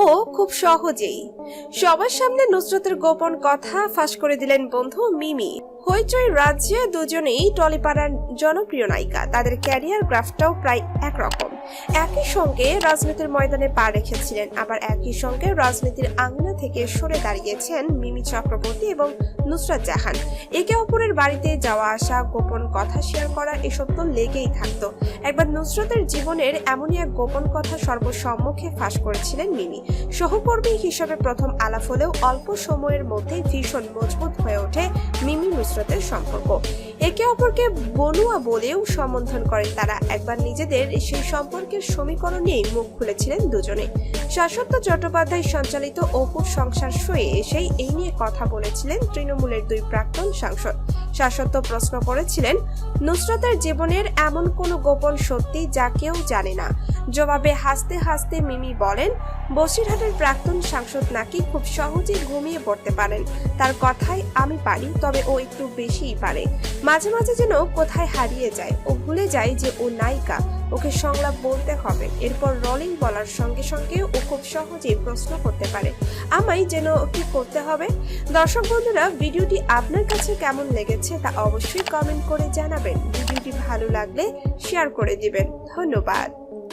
ও খুব সহজেই সবার সামনে নুসরতের গোপন কথা ফাঁস করে দিলেন বন্ধু মিমি। হইচই রাজ্যে দুজনেই টলিপাড়ার জনপ্রিয় নায়িকা, তাদের ক্যারিয়ার গ্রাফটাও প্রায় একরকম। একই সঙ্গে রাজনীতির ময়দানে পা রেখেছিলেন, আবার একই সঙ্গে রাজনীতির আঙিনা থেকে সরে দাঁড়িয়েছেন মিমি চক্রবর্তী এবং নুসরাত জাহান। একে অপরের বাড়িতে যাওয়া আসা, গোপন কথা শেয়ার করা, এসব তো লেগেই থাকতো। একবার নুসরাতের জীবনের এমনই এক গোপন কথা সর্বসম্মুখে ফাঁস করেছিলেন মিমি। সহকর্মী হিসেবে প্রথম আলাপ হলেও অল্প সময়ের মধ্যেই ভীষণ মজবুত হয়ে ওঠে মিমি নুসরাতের সম্পর্ক। একে অপরকে বনুয়া বলেও সম্বোধন করেন তারা। একবার নিজেদের সেই সম্পর্কের সমীকরণ নিয়ে মুখ খুলেছিলেন দুজনে। শাশ্বত চট্টোপাধ্যায় সঞ্চালিত অপুর সংসার শোয়ে এসেই এই নিয়ে কথা বলেছিলেন তৃণমূলের দুই প্রাক্তন সাংসদ। শাশ্বত প্রশ্ন করেছিলেন, নুসরাতের জীবনের এমন কোনো গোপন সত্যি যা কেউ জানে না? জবাবে হাসতে হাসতে মিমি বলেন, বসিরহাটের প্রাক্তন সাংসদ নাকি খুব সহজেই ঘুমিয়ে পড়তে পারেন। তার কথায় আমি পারি, তবে ও একটু বেশিই পারে। মাঝে মাঝে যেন কোথায় হারিয়ে যায়, ও ভুলে যায় যে ও নায়িকা, ওকে সংলাপ বলতে হবে। এরপর রলিং বলার সঙ্গে সঙ্গে ও খুব সহজেই প্রশ্ন করতে পারে, আমায় যেন কি করতে হবে। দর্শক বন্ধুরা, ভিডিওটি আপনার কাছে কেমন লেগেছে তা অবশ্যই কমেন্ট করে জানাবেন। ভিডিওটি ভালো লাগলে শেয়ার করে দিবেন। ধন্যবাদ।